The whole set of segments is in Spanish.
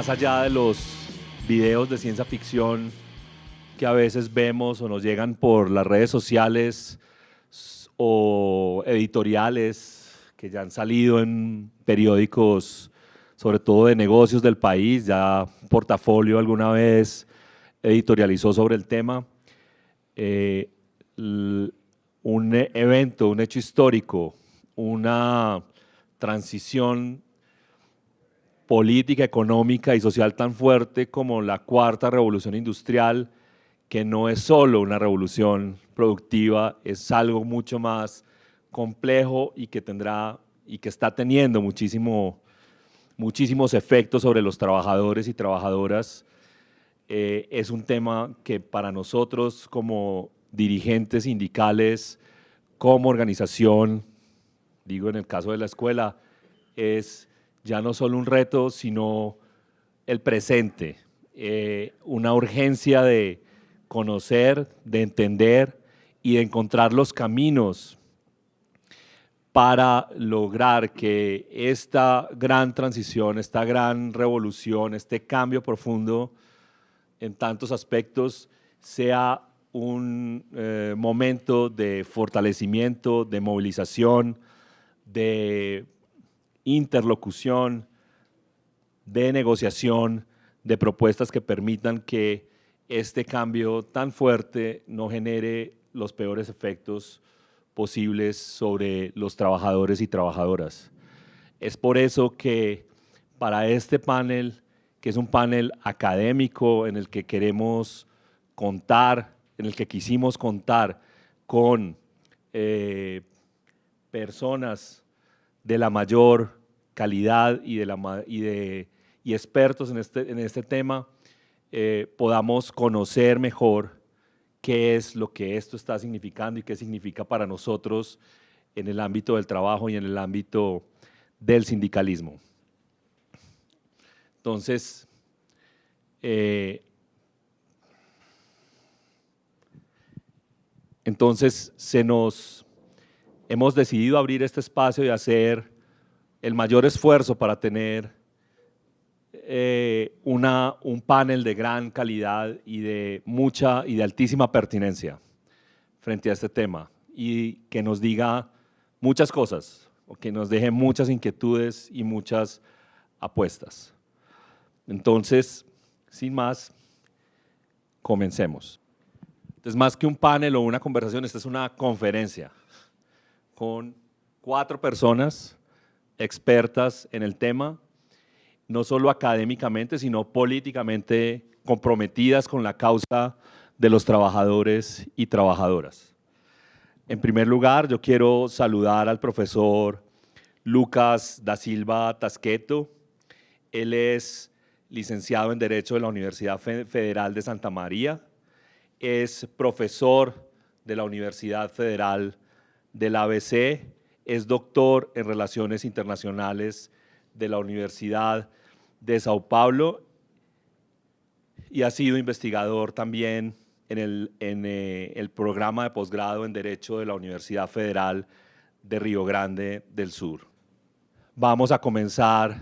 más allá de los videos de ciencia ficción que a veces vemos o nos llegan por las redes sociales o editoriales que ya han salido en periódicos, sobre todo de negocios del país, ya Portafolio alguna vez editorializó sobre el tema. Un evento, un hecho histórico, una transición política, económica y social tan fuerte como la cuarta revolución industrial, que no es solo una revolución productiva, es algo mucho más complejo y que tendrá y que está teniendo muchísimos efectos sobre los trabajadores y trabajadoras. Es un tema que para nosotros como dirigentes sindicales, como organización, digo en el caso de la escuela, es ya no solo un reto, sino el presente, una urgencia de conocer, de entender y de encontrar los caminos para lograr que esta gran transición, esta gran revolución, este cambio profundo en tantos aspectos sea un momento de fortalecimiento, de movilización, de interlocución, de negociación, de propuestas que permitan que este cambio tan fuerte no genere los peores efectos posibles sobre los trabajadores y trabajadoras. Es por eso que para este panel, que es un panel académico en el que queremos contar, en el que quisimos contar con personas de la mayor calidad y expertos en este tema, podamos conocer mejor qué es lo que esto está significando y qué significa para nosotros en el ámbito del trabajo y en el ámbito del sindicalismo. Entonces, hemos decidido abrir este espacio y hacer el mayor esfuerzo para tener un panel de gran calidad y de altísima pertinencia frente a este tema y que nos diga muchas cosas o que nos deje muchas inquietudes y muchas apuestas. Entonces, sin más, comencemos. Entonces, más que un panel o una conversación, esta es una conferencia con 4 personas expertas en el tema, no solo académicamente, sino políticamente comprometidas con la causa de los trabajadores y trabajadoras. En primer lugar, yo quiero saludar al profesor Lucas da Silva Tasqueto. Él es licenciado en Derecho de la Universidad Federal de Santa María, es profesor de la Universidad Federal del ABC, es doctor en Relaciones Internacionales de la Universidad de Sao Paulo y ha sido investigador también en el programa de posgrado en Derecho de la Universidad Federal de Río Grande del Sur. Vamos a comenzar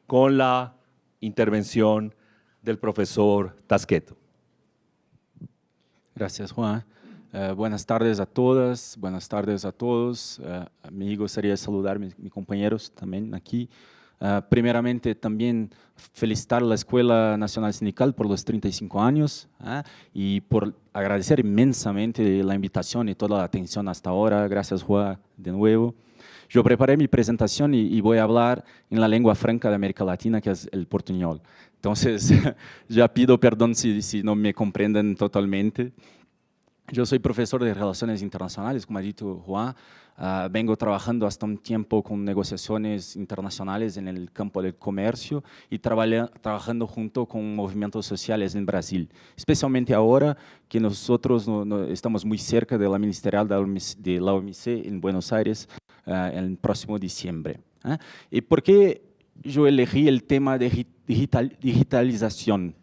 con la intervención del profesor Tasqueto. Gracias, Juan. Buenas tardes a todas, buenas tardes a todos. Me gustaría saludar a mis compañeros también aquí. Primeramente, también felicitar a la Escuela Nacional Sindical por los 35 años y por agradecer inmensamente la invitación y toda la atención hasta ahora. Gracias, Juan, de nuevo. Yo preparé mi presentación y voy a hablar en la lengua franca de América Latina, que es el portuñol. Entonces, ya pido perdón si no me comprenden totalmente. Yo soy profesor de Relaciones Internacionales, como ha dicho Juan. Vengo trabajando hasta un tiempo con negociaciones internacionales en el campo del comercio y trabajando junto con movimientos sociales en Brasil. Especialmente ahora que nosotros estamos muy cerca de la ministerial de la OMC en Buenos Aires el próximo diciembre. ¿Y por qué yo elegí el tema de digitalización?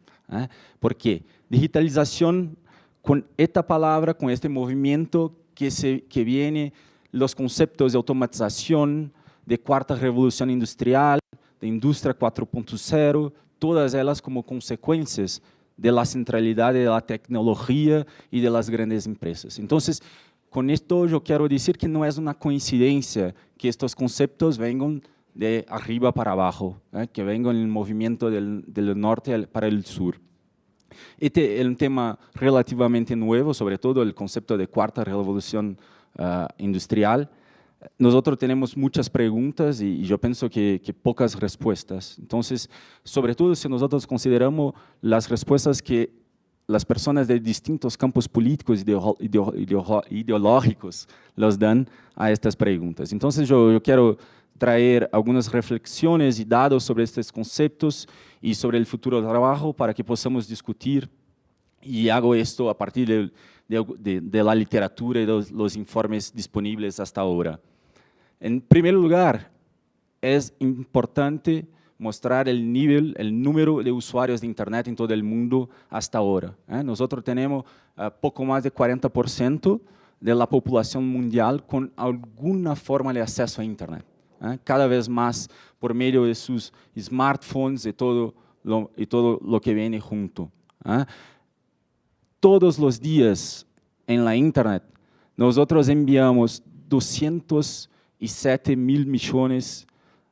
¿Por qué? Digitalización, con esta palabra, con este movimiento que viene, los conceptos de automatización, de cuarta revolución industrial, de industria 4.0, todas ellas como consecuencias de la centralidad de la tecnología y de las grandes empresas. Entonces, con esto yo quiero decir que no es una coincidencia que estos conceptos vengan de arriba para abajo, que vengan en el movimiento del norte para el sur. Este es un tema relativamente nuevo, sobre todo el concepto de cuarta revolución industrial. Nosotros tenemos muchas preguntas y yo pienso que pocas respuestas. Entonces, sobre todo si nosotros consideramos las respuestas que las personas de distintos campos políticos y ideológicos los dan a estas preguntas. Entonces, yo quiero traer algunas reflexiones y datos sobre estos conceptos y sobre el futuro del trabajo para que podamos discutir, y hago esto a partir de la literatura y de los informes disponibles hasta ahora. En primer lugar, es importante mostrar el número de usuarios de Internet en todo el mundo hasta ahora. Nosotros tenemos poco más de 40% de la población mundial con alguna forma de acceso a Internet. Cada vez más por medio de sus smartphones y todo lo que viene junto. Todos los días en la Internet nosotros enviamos 207 mil millones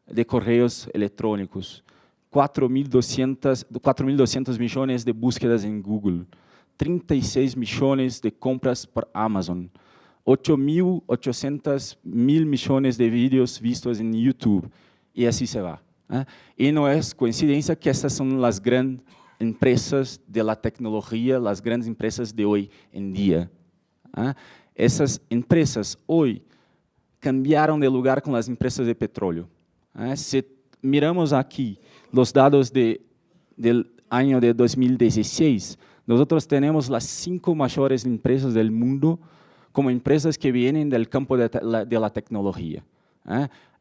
de correos electrónicos, 4.200 millones de búsquedas en Google, 36 millones de compras por Amazon, 8.800 millones de vídeos vistos en YouTube, y así se va. Y no es coincidencia que estas son las grandes empresas de la tecnología, las grandes empresas de hoy en día. Esas empresas hoy cambiaron de lugar con las empresas de petróleo. Si miramos aquí los datos del año de 2016, nosotros tenemos las 5 mayores empresas del mundo como empresas que vienen del campo de la tecnología.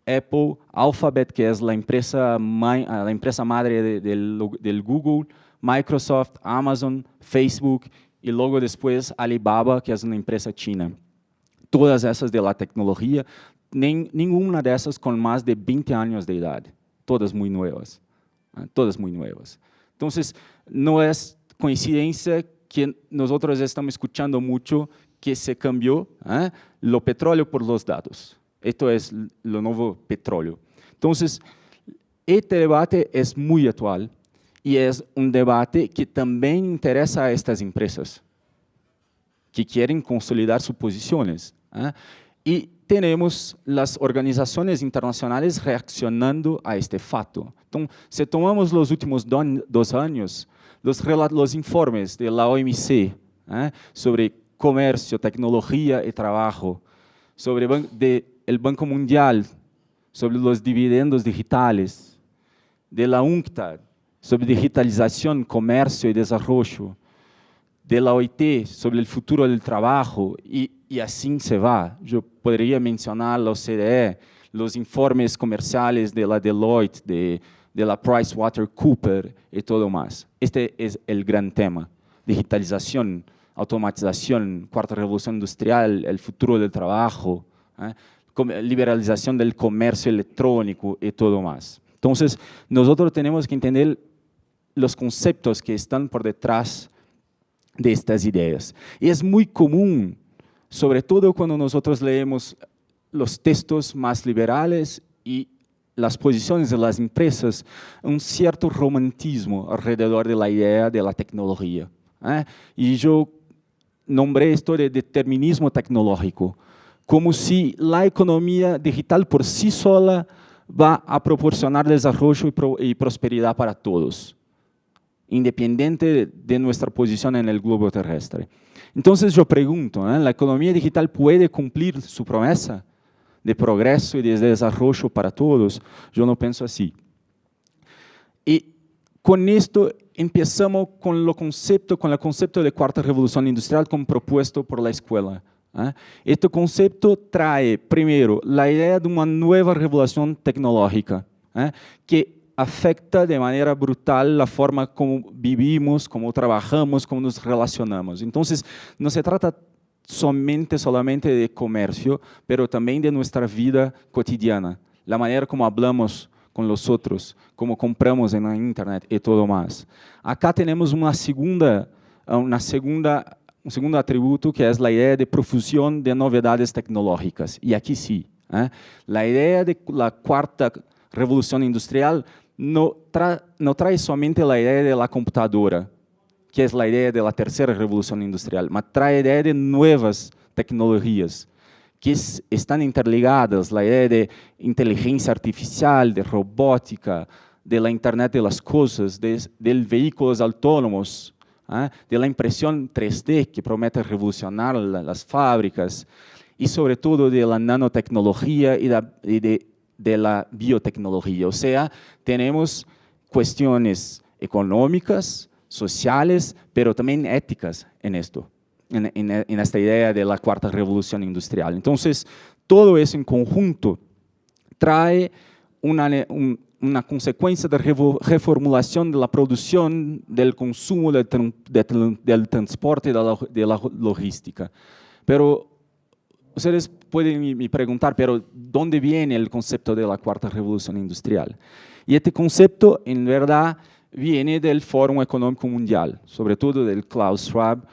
Apple, Alphabet, que es la empresa madre del Google, Microsoft, Amazon, Facebook y luego después Alibaba, que es una empresa china. Todas esas de la tecnología, ninguna de esas con más de 20 años de edad, todas muy nuevas. Todas muy nuevas. Entonces, no es coincidencia que nosotros estamos escuchando mucho que se cambió lo petróleo por los datos. Esto es lo nuevo petróleo. Entonces, este debate es muy actual y es un debate que también interesa a estas empresas que quieren consolidar sus posiciones. Y tenemos las organizaciones internacionales reaccionando a este fato. Entonces, si tomamos los últimos 2 años, los informes de la OMC sobre comercio, tecnología y trabajo, sobre el Banco Mundial, sobre los dividendos digitales, de la UNCTAD, sobre digitalización, comercio y desarrollo, de la OIT, sobre el futuro del trabajo, y así se va. Yo podría mencionar la OCDE, los informes comerciales de la Deloitte, de la PricewaterhouseCoopers y todo más. Este es el gran tema: digitalización, automatización, cuarta revolución industrial, el futuro del trabajo, liberalización del comercio electrónico y todo más. Entonces, nosotros tenemos que entender los conceptos que están por detrás de estas ideas. Y es muy común, sobre todo cuando nosotros leemos los textos más liberales y las posiciones de las empresas, un cierto romantismo alrededor de la idea de la tecnología. Y yo nombré esto de determinismo tecnológico, como si la economía digital por sí sola va a proporcionar desarrollo y prosperidad para todos, independiente de nuestra posición en el globo terrestre. Entonces yo pregunto, ¿la economía digital puede cumplir su promesa de progreso y de desarrollo para todos? Yo no pienso así. Y con esto empezamos con el concepto de cuarta revolución industrial como propuesto por la escuela. Este concepto trae, primero, la idea de una nueva revolución tecnológica que afecta de manera brutal la forma como vivimos, como trabajamos, como nos relacionamos. Entonces, no se trata solamente de comercio, pero también de nuestra vida cotidiana, la manera como hablamos con los otros, cómo compramos en la internet y todo más. Acá tenemos un segundo atributo que es la idea de profusión de novedades tecnológicas. Y aquí sí, la idea de la cuarta revolución industrial no trae solamente la idea de la computadora, que es la idea de la tercera revolución industrial, mas trae la idea de nuevas tecnologías que están interligadas, la idea de inteligencia artificial, de robótica, de la Internet de las cosas, de vehículos autónomos, de la impresión 3D que promete revolucionar las fábricas y sobre todo de la nanotecnología y de la biotecnología. O sea, tenemos cuestiones económicas, sociales, pero también éticas en esto, en esta idea de la cuarta revolución industrial. Entonces, todo eso en conjunto trae una consecuencia de reformulación de la producción, del consumo, del transporte y de la logística. Pero ustedes pueden me preguntar, pero ¿dónde viene el concepto de la cuarta revolución industrial? Y este concepto, en verdad, viene del Foro Económico Mundial, sobre todo del Klaus Schwab,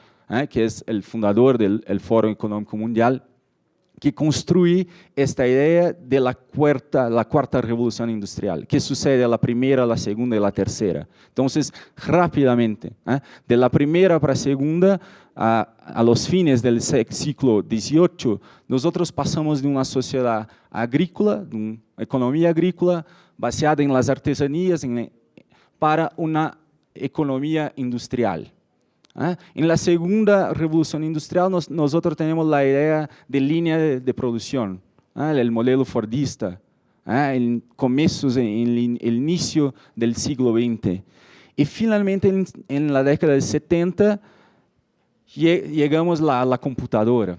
que es el fundador del Foro Económico Mundial, que construye esta idea de la cuarta revolución industrial, que sucede a la primera, a la segunda y la tercera. Entonces, rápidamente, de la primera para la segunda, a los fines del siglo XVIII, nosotros pasamos de una sociedad agrícola, de una economía agrícola, basada en las artesanías, para una economía industrial. En la segunda revolución industrial nosotros tenemos la idea de línea de producción, el modelo fordista, en comienzos, en el inicio del siglo XX. Y finalmente en la década de 70 llegamos a la computadora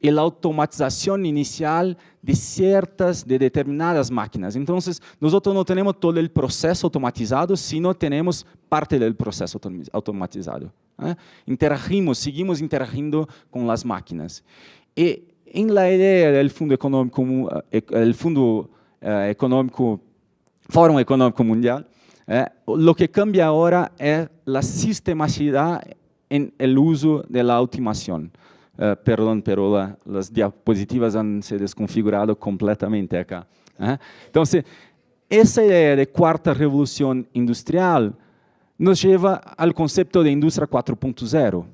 y la automatización inicial de determinadas máquinas. Entonces, nosotros no tenemos todo el proceso automatizado, sino tenemos parte del proceso automatizado. Seguimos interagindo con las máquinas. Y en la idea del Foro Económico Mundial, lo que cambia ahora es la sistematicidad en el uso de la automación. Perdón, pero las diapositivas han se desconfigurado completamente acá. Entonces, esa idea de cuarta revolución industrial nos lleva al concepto de industria 4.0.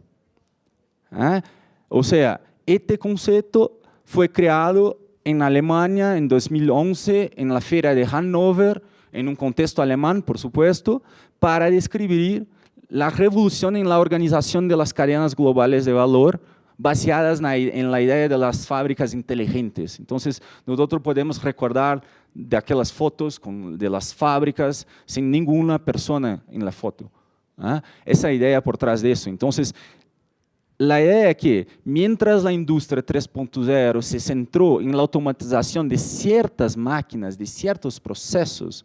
O sea, este concepto fue creado en Alemania en 2011, en la Feria de Hannover, en un contexto alemán, por supuesto, para describir la revolución en la organización de las cadenas globales de valor, baseadas en la idea de las fábricas inteligentes. Entonces, nosotros podemos recordar de aquellas fotos de las fábricas sin ninguna persona en la foto. Esa idea por trás de eso. Entonces, la idea es que mientras la industria 3.0 se centró en la automatización de ciertas máquinas, de ciertos procesos,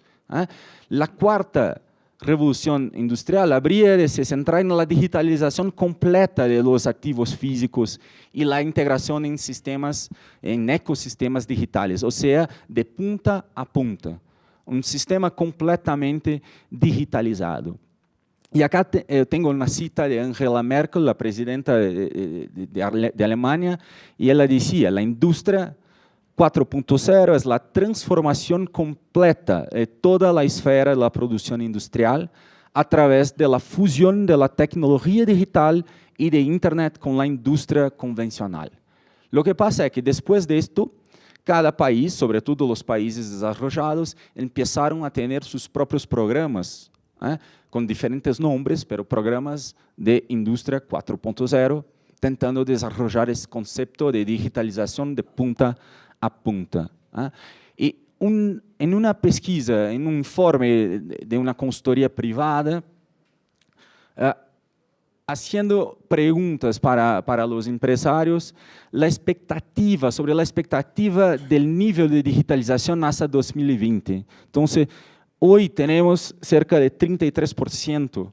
la cuarta revolución industrial habría de se centrar en la digitalización completa de los activos físicos y la integración en ecosistemas digitales, o sea, de punta a punta, un sistema completamente digitalizado. Y acá tengo una cita de Angela Merkel, la presidenta de Alemania, y ella decía, la industria 4.0 es la transformación completa de toda la esfera de la producción industrial a través de la fusión de la tecnología digital y de Internet con la industria convencional. Lo que pasa es que después de esto, cada país, sobre todo los países desarrollados, empezaron a tener sus propios programas, con diferentes nombres, pero programas de industria 4.0, tentando desarrollar ese concepto de digitalización de punta a punta. Y en una pesquisa, en un informe de una consultoría privada, haciendo preguntas para los empresarios, sobre la expectativa del nivel de digitalización hasta 2020. Entonces, hoy tenemos cerca de 33%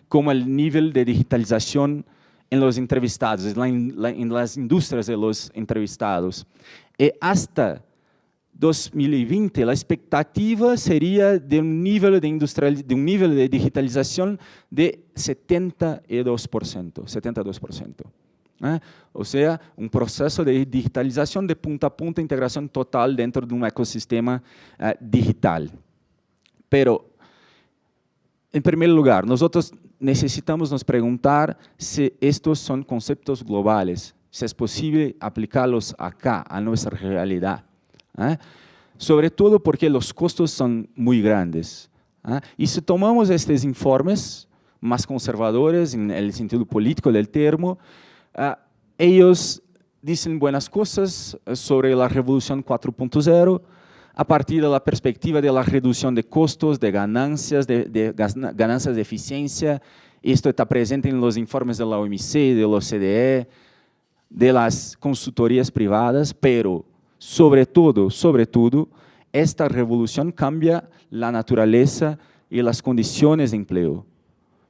como el nivel de digitalización en los entrevistados, en las industrias de los entrevistados. Hasta 2020, la expectativa sería de un nivel de digitalización de 72%. O sea, un proceso de digitalización de punta a punta, integración total dentro de un ecosistema digital. Pero, en primer lugar, nosotros necesitamos nos preguntar si estos son conceptos globales, si es posible aplicarlos acá, a nuestra realidad. Sobre todo porque los costos son muy grandes. Y si tomamos estos informes más conservadores en el sentido político del término, ellos dicen buenas cosas sobre la revolución 4.0 a partir de la perspectiva de la reducción de costos, de ganancias de eficiencia. Esto está presente en los informes de la OMC, de la OCDE, de las consultorías privadas, pero sobre todo, esta revolución cambia la naturaleza y las condiciones de empleo,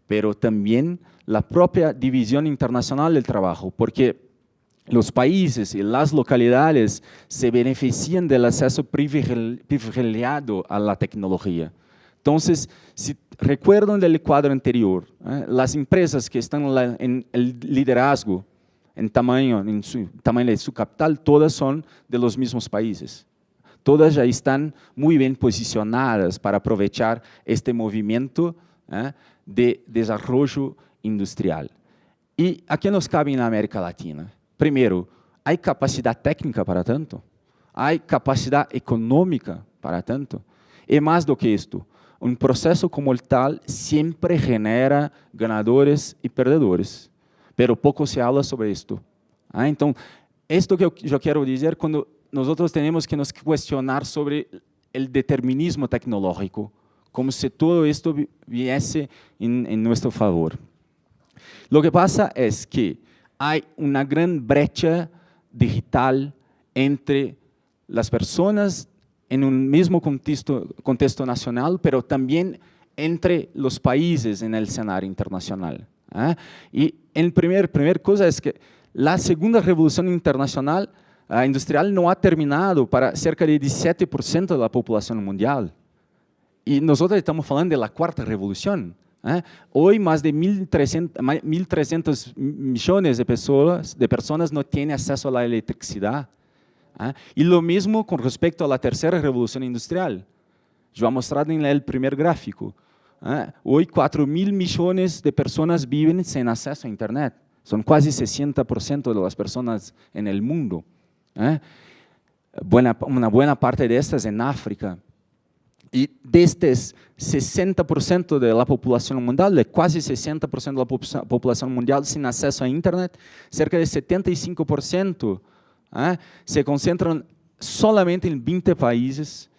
pero también la propia división internacional del trabajo, porque los países y las localidades se benefician del acceso privilegiado a la tecnología. Entonces, si recuerdan del cuadro anterior, las empresas que están en el liderazgo, en tamaño de su capital, todas son de los mismos países. Todas ya están muy bien posicionadas para aprovechar este movimiento de desarrollo industrial. ¿Y a qué nos cabe en América Latina? Primero, ¿hay capacidad técnica para tanto? ¿Hay capacidad económica para tanto? Y más do que esto, un proceso como el tal siempre genera ganadores y perdedores, pero poco se habla sobre esto. Entonces, esto que yo quiero decir cuando nosotros tenemos que nos cuestionar sobre el determinismo tecnológico, como si todo esto viese en nuestro favor. Lo que pasa es que hay una gran brecha digital entre las personas en un mismo contexto nacional, pero también entre los países en el escenario internacional. Y la primera cosa es que la segunda revolución internacional industrial no ha terminado para cerca de 17% de la población mundial. Y nosotros estamos hablando de la cuarta revolución. Hoy más de 1.300 millones de personas no tienen acceso a la electricidad. Y lo mismo con respecto a la tercera revolución industrial. Yo he mostrado en el primer gráfico. Hoy 4.000 millones de personas viven sin acceso a Internet. Son casi 60% de las personas en el mundo. Una buena parte de estas en África. Y de estos 60% de la población mundial, de casi 60% de la población mundial sin acceso a Internet, cerca de 75% se concentran solamente en 20 países,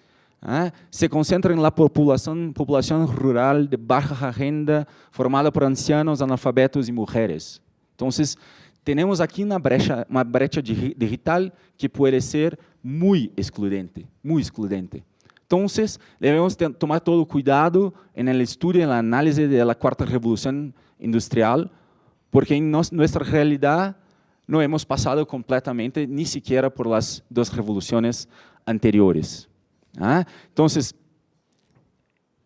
se concentran en la población rural de baja renta, formada por ancianos, analfabetos y mujeres. Entonces, tenemos aquí una brecha digital que puede ser muy excluyente, muy excluyente. Entonces, debemos tomar todo cuidado en el estudio, en la análisis de la cuarta revolución industrial, porque en nuestra realidad no hemos pasado completamente ni siquiera por las dos revoluciones anteriores. Entonces,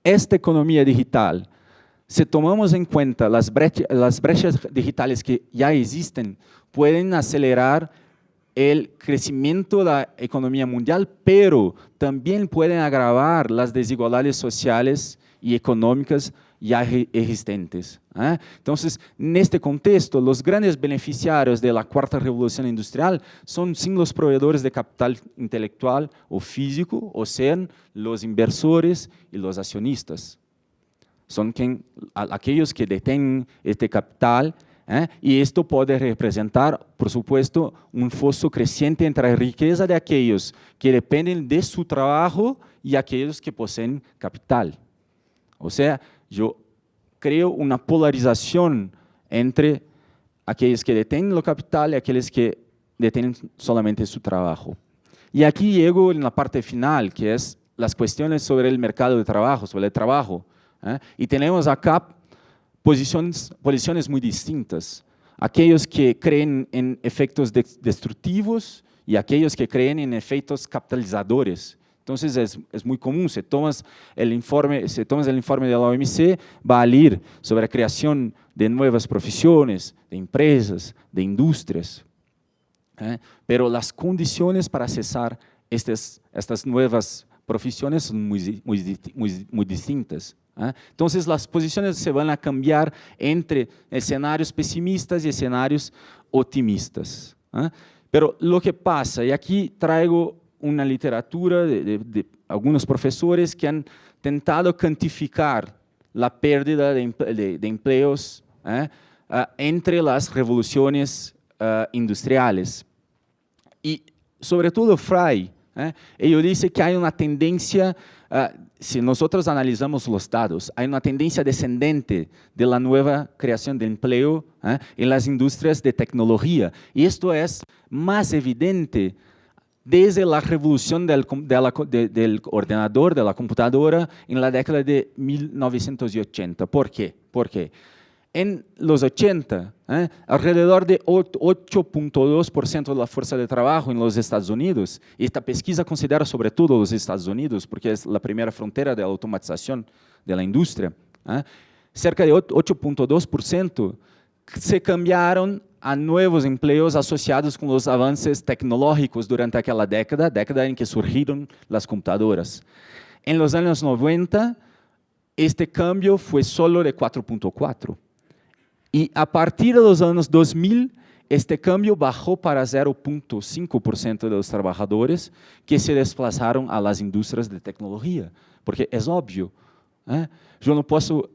esta economía digital, si tomamos en cuenta las brechas digitales que ya existen, pueden acelerar el crecimiento de la economía mundial, pero también pueden agravar las desigualdades sociales y económicas ya existentes. Entonces, en este contexto, los grandes beneficiarios de la cuarta revolución industrial son sin los proveedores de capital intelectual o físico, o sean los inversores y los accionistas. Son aquellos que detienen este capital. Y esto puede representar, por supuesto, un foso creciente entre la riqueza de aquellos que dependen de su trabajo y aquellos que poseen capital. O sea, yo creo una polarización entre aquellos que detienen el capital y aquellos que detienen solamente su trabajo. Y aquí llego en la parte final, que es las cuestiones sobre el mercado de trabajo, sobre el trabajo. Y tenemos acá posiciones muy distintas. Aquellos que creen en efectos destructivos y aquellos que creen en efectos capitalizadores. Entonces es muy común, si tomas el informe de la OMC, va a ir sobre la creación de nuevas profesiones, de empresas, de industrias. Pero las condiciones para accesar estas nuevas profesiones son muy distintas. Entonces las posiciones se van a cambiar entre escenarios pesimistas y escenarios optimistas. Pero lo que pasa, y aquí traigo una literatura de algunos profesores que han tentado cuantificar la pérdida de empleos entre las revoluciones industriales. Y sobre todo Frey, ellos dicen que hay una tendencia, si nosotros analizamos los datos, hay una tendencia descendente de la nueva creación de empleo en las industrias de tecnología. Y esto es más evidente desde la revolución del ordenador, de la computadora, en la década de 1980. ¿Por qué? Porque en los 80, alrededor de 8.2% de la fuerza de trabajo en los Estados Unidos, y esta pesquisa considera sobre todo los Estados Unidos, porque es la primera frontera de la automatización de la industria, cerca de 8.2% se cambiaron a nuevos empleos asociados con los avances tecnológicos durante aquella década en que surgieron las computadoras. En los años 90, este cambio fue solo de 4.4%. Y a partir de los años 2000, este cambio bajó para 0.5% de los trabajadores que se desplazaron a las industrias de tecnología. Porque es obvio, yo no posso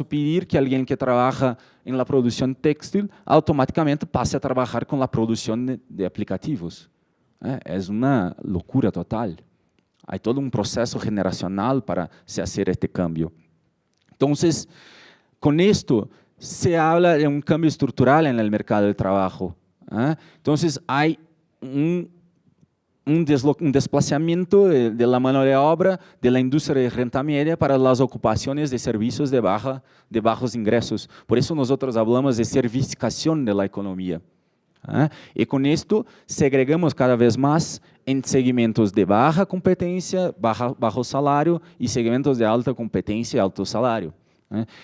pedir que alguien que trabaja en la producción textil automáticamente pase a trabajar con la producción de aplicativos. Es una locura total. Hay todo un proceso generacional para se hacer este cambio. Entonces, con esto se habla de un cambio estructural en el mercado de trabajo. Entonces, hay un desplazamiento de la mano de obra de la industria de renta media para las ocupaciones de servicios de bajos ingresos. Por eso nosotros hablamos de servicificación de la economía. Y con esto segregamos cada vez más en segmentos de baja competencia, bajo salario, y segmentos de alta competencia y alto salario.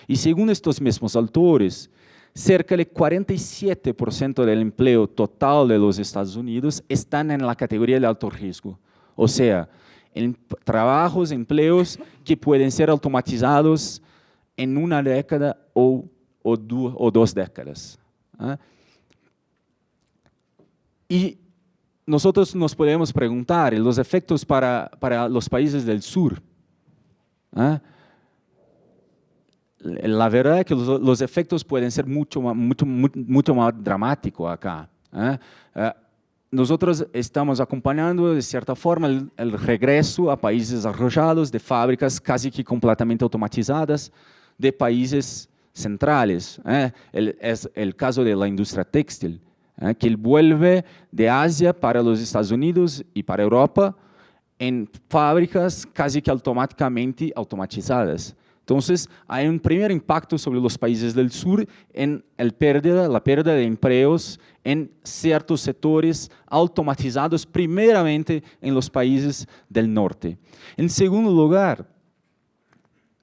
Y según estos mismos autores, cerca de 47% del empleo total de los Estados Unidos están en la categoría de alto riesgo. O sea, en trabajos, empleos que pueden ser automatizados en una década o 2 décadas. Y nosotros nos podemos preguntar los efectos para los países del sur. La verdad es que los efectos pueden ser mucho más dramáticos acá. Nosotros estamos acompañando, de cierta forma, el regreso a países desarrollados de fábricas casi que completamente automatizadas de países centrales. Es el caso de la industria textil, que vuelve de Asia para los Estados Unidos y para Europa en fábricas casi que automáticamente automatizadas. Entonces, hay un primer impacto sobre los países del sur en la pérdida de empleos en ciertos sectores automatizados, primeramente en los países del norte. En segundo lugar,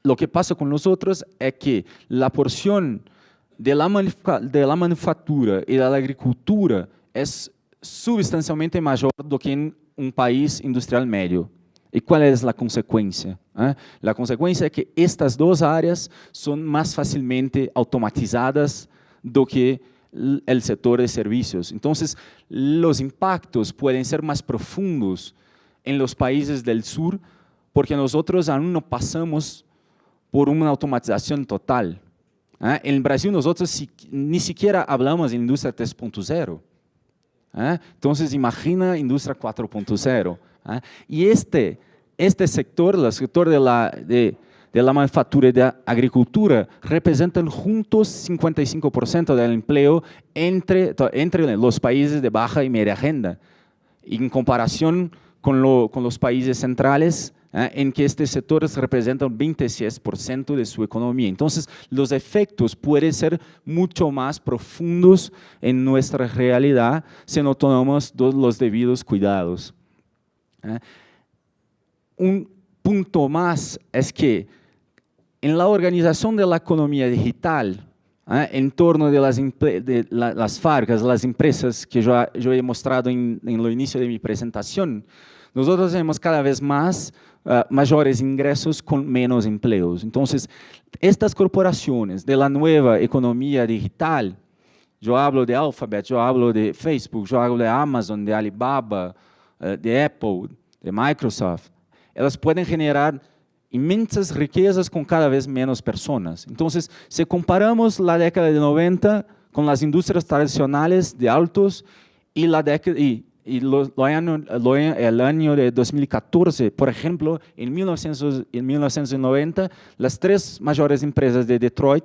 lo que pasa con nosotros es que la porción de la manufactura y de la agricultura es sustancialmente mayor do que en un país industrial medio. ¿Y cuál es la consecuencia? La consecuencia es que estas dos áreas son más fácilmente automatizadas do que el sector de servicios. Entonces, los impactos pueden ser más profundos en los países del sur porque nosotros aún no pasamos por una automatización total. En Brasil nosotros ni siquiera hablamos de industria 3.0. Entonces, imagina industria 4.0. Y este sector, el sector de la manufactura y de la agricultura, representan juntos 55% del empleo entre los países de baja y media renta. En comparación con los países centrales, en que estos sectores representan 26% de su economía. Entonces, los efectos pueden ser mucho más profundos en nuestra realidad si no tomamos los debidos cuidados. un punto más es que en la organización de la economía digital, en torno de las fábricas, las empresas que yo he mostrado en el inicio de mi presentación, nosotros tenemos cada vez más mayores ingresos con menos empleos. Entonces, estas corporaciones de la nueva economía digital, yo hablo de Alphabet, yo hablo de Facebook, yo hablo de Amazon, de Alibaba, de Apple, de Microsoft, elas pueden generar inmensas riquezas con cada vez menos personas. Entonces, si comparamos la década de 90 con las industrias tradicionales de autos y el año de 2014, por ejemplo, en 1990, las tres mayores empresas de Detroit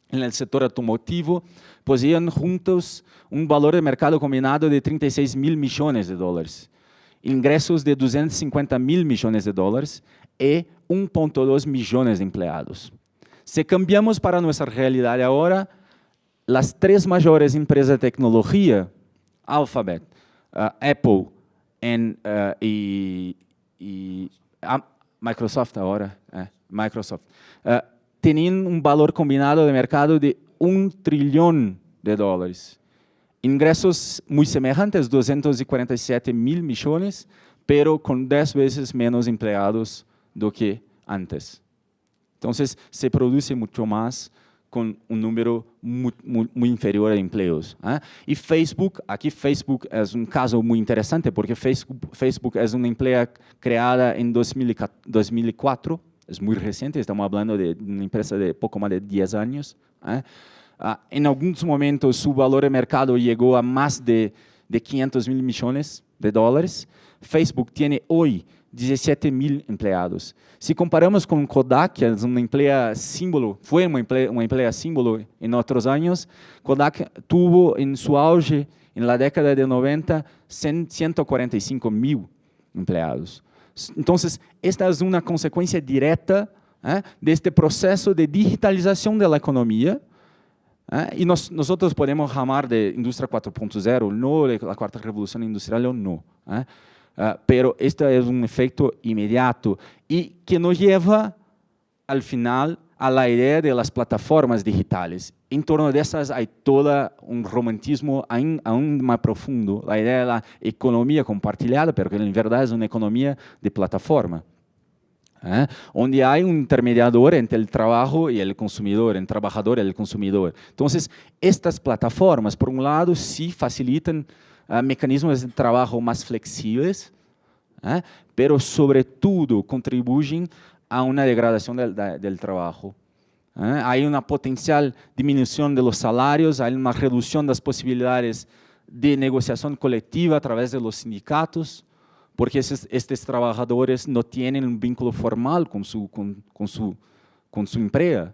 en el sector automotivo poseían juntos un valor de mercado combinado de 36 mil millones de dólares, ingresos de 250 mil millones de dólares y 1.2 millones de empleados. Si cambiamos para nuestra realidad ahora, las tres mayores empresas de tecnología, Alphabet, Apple y Microsoft ahora, tenían un valor combinado de mercado de 1 trillón de dólares. Ingresos muy semejantes, 247 mil millones, pero con 10 veces menos empleados do que antes. Entonces, se produce mucho más con un número muy inferior de empleos. Y Facebook, aquí Facebook es un caso muy interesante porque Facebook es una empresa creada en 2004, es muy reciente, estamos hablando de una empresa de poco más de 10 años. En algunos momentos su valor de mercado llegó a más de 500 mil millones de dólares. Facebook tiene hoy 17 mil empleados. Si comparamos con Kodak, que es una empresa símbolo, fue una empresa símbolo en otros años, Kodak tuvo en su auge en la década de 90 145 mil empleados. Entonces, esta es una consecuencia directa de este proceso de digitalización de la economía. Y nosotros podemos llamar de industria 4.0, no de la cuarta revolución industrial o no. Pero este es un efecto inmediato y que nos lleva al final a la idea de las plataformas digitales. En torno de esas hay todo un romantismo aún más profundo, la idea de la economía compartida, pero que en verdad es una economía de plataforma. Donde hay un intermediador entre el trabajo y el consumidor, el trabajador y el consumidor. Entonces, estas plataformas, por un lado, sí facilitan mecanismos de trabajo más flexibles, pero sobre todo contribuyen a una degradación del trabajo. Hay una potencial disminución de los salarios, hay una reducción de las posibilidades de negociación colectiva a través de los sindicatos, porque estos trabajadores no tienen un vínculo formal con su empresa.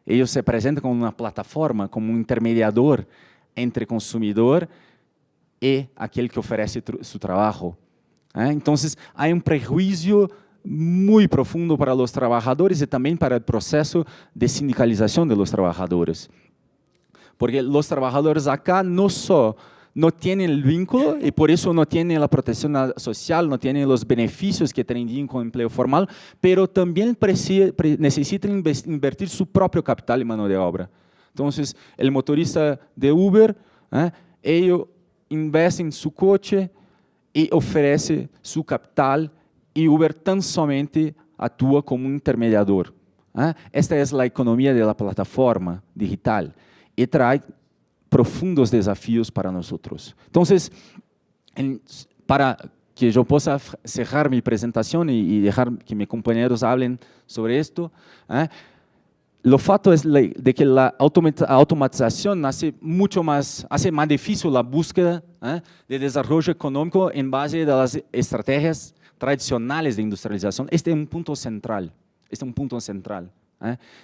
Ellos se presentan como una plataforma, como un intermediador entre consumidor y aquel que ofrece su trabajo. Entonces, hay un prejuicio muy profundo para los trabajadores y también para el proceso de sindicalización de los trabajadores. Porque los trabajadores acá no tienen el vínculo y por eso no tienen la protección social, no tienen los beneficios que tendrían con empleo formal, pero también necesitan invertir su propio capital y mano de obra. Entonces, el motorista de Uber, ellos investe en su coche y ofrece su capital y Uber tan somente actúa como un intermediador. Esta es la economía de la plataforma digital y trae profundos desafíos para nosotros. Entonces, para que yo pueda cerrar mi presentación y dejar que mis compañeros hablen sobre esto, lo fato es de que la automatización hace más difícil la búsqueda de desarrollo económico en base a las estrategias tradicionales de industrialización. Este es un punto central.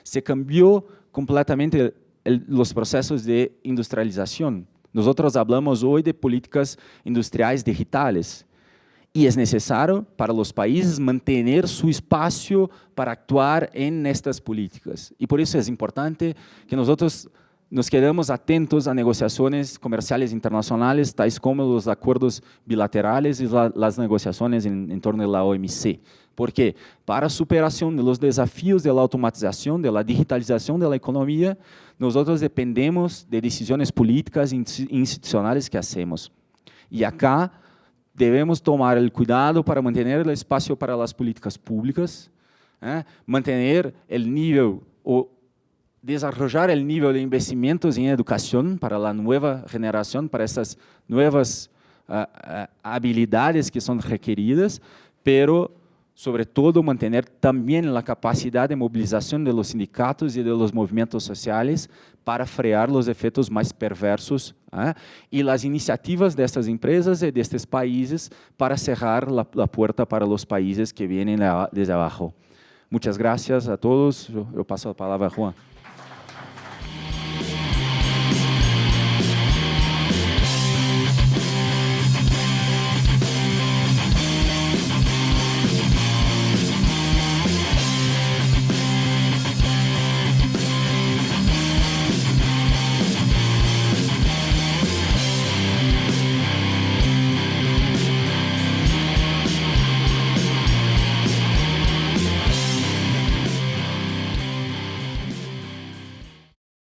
Se cambió completamente los procesos de industrialización. Nosotros hablamos hoy de políticas industriales digitales. Y es necesario para los países mantener su espacio para actuar en estas políticas. Y por eso es importante que nosotros nos quedamos atentos a negociaciones comerciales internacionales, tais como los acuerdos bilaterales y las negociaciones en torno a la OMC. Porque para a superação dos desafios da automatização, da digitalização da economia, nós dependemos de decisões políticas e institucionais que hacemos. E acá devemos tomar o cuidado para manter o espaço para as políticas públicas, manter o nível, desarrollar o nível de investimentos em educação para a nova geração, para essas novas habilidades que são requeridas, pero sobre todo manter também a capacidade de mobilização de los sindicatos e de los movimentos sociais para frear os efeitos mais perversos e as iniciativas destas empresas e destes países para cerrar a porta para os países que vêm desde abaixo. Muchas gracias a todos. Eu passo a palavra a Juan.